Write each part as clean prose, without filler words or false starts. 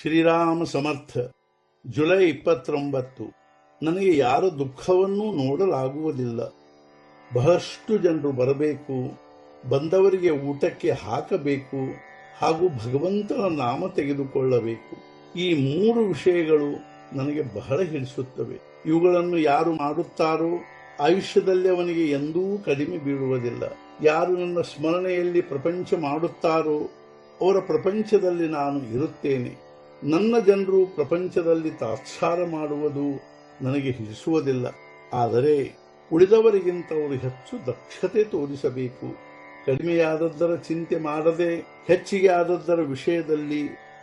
ಶ್ರೀರಾಮ ಸಮರ್ಥ. July 29. ನನಗೆ ಯಾರ ದುಃಖವನ್ನೂ ನೋಡಲಾಗುವುದಿಲ್ಲ. ಬಹಳಷ್ಟು ಜನರು ಬರಬೇಕು, ಬಂದವರಿಗೆ ಊಟಕ್ಕೆ ಹಾಕಬೇಕು, ಹಾಗೂ ಭಗವಂತನ ನಾಮ ತೆಗೆದುಕೊಳ್ಳಬೇಕು. ಈ 3 ವಿಷಯಗಳು ನನಗೆ ಬಹಳ ಹಿಡಿಸುತ್ತವೆ. ಇವುಗಳನ್ನು ಯಾರು ಮಾಡುತ್ತಾರೋ ಆಯುಷ್ಯದಲ್ಲಿ ಅವನಿಗೆ ಎಂದೂ ಕಡಿಮೆ ಬೀಳುವುದಿಲ್ಲ. ಯಾರು ನನ್ನ ಸ್ಮರಣೆಯಲ್ಲಿ ಪ್ರಪಂಚ ಮಾಡುತ್ತಾರೋ ಅವರ ಪ್ರಪಂಚದಲ್ಲಿ ನಾನು ಇರುತ್ತೇನೆ. ನನ್ನ ಜನರು ಪ್ರಪಂಚದಲ್ಲಿ ತಾತ್ಸಾರ ಮಾಡುವುದು ನನಗೆ ಹಿಡಿಸುವುದಿಲ್ಲ. ಆದರೆ ಉಳಿದವರಿಗಿಂತ ಅವರು ಹೆಚ್ಚು ದಕ್ಷತೆ ತೋರಿಸಬೇಕು. ಕಡಿಮೆಯಾದದ್ದರ ಚಿಂತೆ ಮಾಡದೆ, ಹೆಚ್ಚಿಗೆ ಆದದ್ದರ ವಿಷಯದಲ್ಲಿ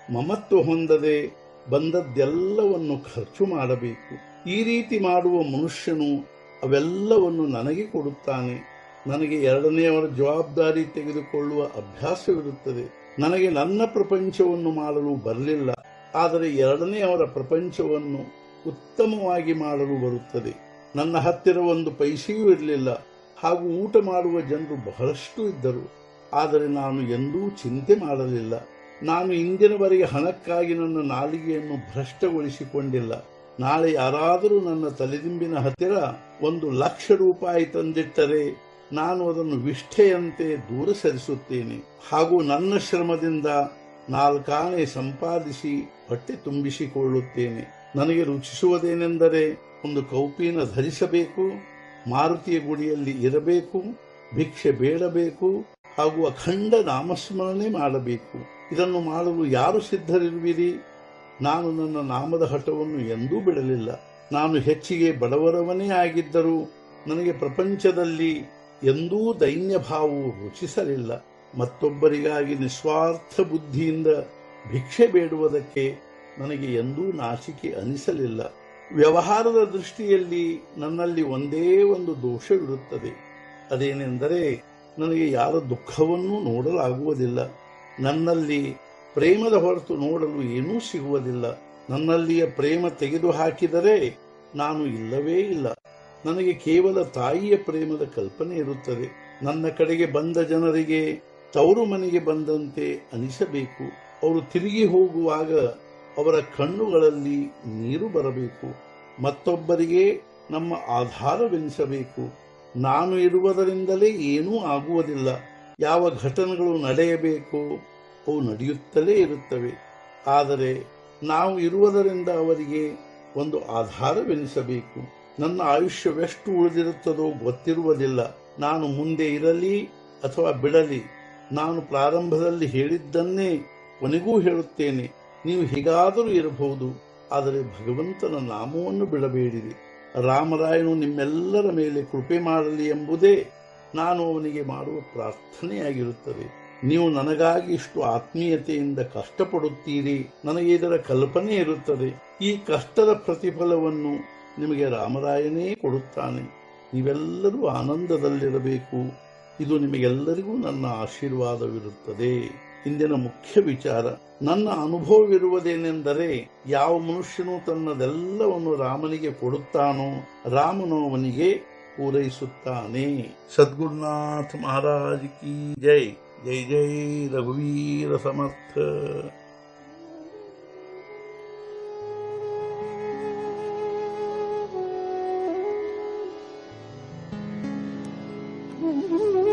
ಮಮತ್ವ ಹೊಂದದೆ ಬಂದದ್ದೆಲ್ಲವನ್ನು ಖರ್ಚು ಮಾಡಬೇಕು. ಈ ರೀತಿ ಮಾಡುವ ಮನುಷ್ಯನು ಅವೆಲ್ಲವನ್ನು ನನಗೆ ಕೊಡುತ್ತಾನೆ. ನನಗೆ ಎರಡನೆಯವರ ಜವಾಬ್ದಾರಿ ತೆಗೆದುಕೊಳ್ಳುವ ಅಭ್ಯಾಸವಿರುತ್ತದೆ. ನನಗೆ ನನ್ನ ಪ್ರಪಂಚವನ್ನು ಮಾಡಲು ಬರಲಿಲ್ಲ, ಆದರೆ ಎರಡನೆಯವರ ಪ್ರಪಂಚವನ್ನು ಉತ್ತಮವಾಗಿ ಮಾಡಲು ಬರುತ್ತದೆ. ನನ್ನ ಹತ್ತಿರ ಒಂದು ಪೈಸೆಯೂ ಇರಲಿಲ್ಲ, ಹಾಗೂ ಊಟ ಮಾಡುವ ಜನರು ಬಹಳಷ್ಟು ಇದ್ದರು, ಆದರೆ ನಾನು ಎಂದೂ ಚಿಂತೆ ಮಾಡಲಿಲ್ಲ. ನಾನು ಇಂದಿನವರೆಗೆ ಹಣಕ್ಕಾಗಿ ನನ್ನ ನಾಲಿಗೆಯನ್ನು ಭ್ರಷ್ಟಗೊಳಿಸಿಕೊಂಡಿಲ್ಲ. ನಾಳೆ ಯಾರಾದರೂ ನನ್ನ ತಲೆದಿಂಬಿನ ಹತ್ತಿರ 1,00,000 ರೂಪಾಯಿ ತಂದಿಟ್ಟರೆ ನಾನು ಅದನ್ನು ವಿಷ್ಠೆಯಂತೆ ದೂರ ಸರಿಸುತ್ತೇನೆ, ಹಾಗೂ ನನ್ನ ಶ್ರಮದಿಂದ 4 ಆನೆ ಸಂಪಾದಿಸಿ ಹೊಟ್ಟೆ ತುಂಬಿಸಿಕೊಳ್ಳುತ್ತೇನೆ. ನನಗೆ ರುಚಿಸುವುದೇನೆಂದರೆ ಒಂದು ಕೌಪೀನ ಧರಿಸಬೇಕು, ಮಾರುತಿಯ ಗುಡಿಯಲ್ಲಿ ಇರಬೇಕು, ಭಿಕ್ಷೆ ಬೇಡಬೇಕು, ಹಾಗೂ ಅಖಂಡ ನಾಮಸ್ಮರಣೆ ಮಾಡಬೇಕು. ಇದನ್ನು ಮಾಡಲು ಯಾರು ಸಿದ್ಧರಿರುವಿರಿ? ನಾನು ನನ್ನ ನಾಮದ ಹಠವನ್ನು ಎಂದೂ ಬಿಡಲಿಲ್ಲ. ನಾನು ಹೆಚ್ಚಿಗೆ ಬಡವರವನೇ ಆಗಿದ್ದರೂ ನನಗೆ ಪ್ರಪಂಚದಲ್ಲಿ ಎಂದೂ ದೈನ್ಯ ಭಾವವು ರುಚಿಸಲಿಲ್ಲ. ಮತ್ತೊಬ್ಬರಿಗಾಗಿ ನಿಸ್ವಾರ್ಥ ಬುದ್ಧಿಯಿಂದ ಭಿಕ್ಷೆ ಬೇಡುವುದಕ್ಕೆ ನನಗೆ ಎಂದೂ ನಾಚಿಕೆ ಅನಿಸಲಿಲ್ಲ. ವ್ಯವಹಾರದ ದೃಷ್ಟಿಯಲ್ಲಿ ನನ್ನಲ್ಲಿ ಒಂದೇ ಒಂದು ದೋಷವಿರುತ್ತದೆ. ಅದೇನೆಂದರೆ ನನಗೆ ಯಾರ ದುಃಖವನ್ನೂ ನೋಡಲಾಗುವುದಿಲ್ಲ. ನನ್ನಲ್ಲಿ ಪ್ರೇಮದ ಹೊರತು ನೋಡಲು ಏನೂ ಸಿಗುವುದಿಲ್ಲ. ನನ್ನಲ್ಲಿಯ ಪ್ರೇಮ ತೆಗೆದು ಹಾಕಿದರೆ ನಾನು ಇಲ್ಲವೇ ಇಲ್ಲ. ನನಗೆ ಕೇವಲ ತಾಯಿಯ ಪ್ರೇಮದ ಕಲ್ಪನೆ ಇರುತ್ತದೆ. ನನ್ನ ಕಡೆಗೆ ಬಂದ ಜನರಿಗೆ ತವರು ಮನೆಗೆ ಬಂದಂತೆ ಅನಿಸಬೇಕು. ಅವರು ತಿರುಗಿ ಹೋಗುವಾಗ ಅವರ ಕಣ್ಣುಗಳಲ್ಲಿ ನೀರು ಬರಬೇಕು. ಮತ್ತೊಬ್ಬರಿಗೆ ನಮ್ಮ ಆಧಾರವೆನಿಸಬೇಕು. ನಾನು ಇರುವುದರಿಂದಲೇ ಏನೂ ಆಗುವುದಿಲ್ಲ. ಯಾವ ಘಟನೆಗಳು ನಡೆಯಬೇಕು ಅವು ನಡೆಯುತ್ತಲೇ ಇರುತ್ತವೆ. ಆದರೆ ನಾವು ಇರುವುದರಿಂದ ಅವರಿಗೆ ಒಂದು ಆಧಾರವೆನಿಸಬೇಕು. ನನ್ನ ಆಯುಷ್ಯವೆಷ್ಟು ಉಳಿದಿರುತ್ತದೋ ಗೊತ್ತಿರುವುದಿಲ್ಲ. ನಾನು ಮುಂದೆ ಇರಲಿ ಅಥವಾ ಬಿಡಲಿ, ನಾನು ಪ್ರಾರಂಭದಲ್ಲಿ ಹೇಳಿದ್ದನ್ನೇ ಕೊನೆಗೂ ಹೇಳುತ್ತೇನೆ. ನೀವು ಹೀಗಾದರೂ ಇರಬಹುದು, ಆದರೆ ಭಗವಂತನ ನಾಮವನ್ನು ಬಿಡಬೇಡಿರಿ. ರಾಮರಾಯನು ನಿಮ್ಮೆಲ್ಲರ ಮೇಲೆ ಕೃಪೆ ಮಾಡಲಿ ಎಂಬುದೇ ನಾನು ಅವನಿಗೆ ಮಾಡುವ ಪ್ರಾರ್ಥನೆಯಾಗಿರುತ್ತದೆ. ನೀವು ನನಗಾಗಿ ಇಷ್ಟು ಆತ್ಮೀಯತೆಯಿಂದ ಕಷ್ಟಪಡುತ್ತೀರಿ, ನನಗೆ ಇದರ ಕಲ್ಪನೆ ಇರುತ್ತದೆ. ಈ ಕಷ್ಟದ ಪ್ರತಿಫಲವನ್ನು ನಿಮಗೆ ರಾಮರಾಯನೇ ಕೊಡುತ್ತಾನೆ. ನೀವೆಲ್ಲರೂ ಆನಂದದಲ್ಲಿರಬೇಕು. ಇದು ನಿಮಗೆಲ್ಲರಿಗೂ ನನ್ನ ಆಶೀರ್ವಾದವಿರುತ್ತದೆ. ಇಂದಿನ ಮುಖ್ಯ ವಿಚಾರ, ನನ್ನ ಅನುಭವವಿರುವುದೇನೆಂದರೆ ಯಾವ ಮನುಷ್ಯನು ತನ್ನದೆಲ್ಲವನ್ನು ರಾಮನಿಗೆ ಕೊಡುತ್ತಾನೋ ರಾಮನು ಅವನಿಗೆ ಪೂರೈಸುತ್ತಾನೆ. ಸದ್ಗುರುನಾಥ ಮಹಾರಾಜ್ ಕಿ ಜೈ. ಜೈ ಜೈ ರಘುವೀರ ಸಮರ್ಥ. Mm-hmm.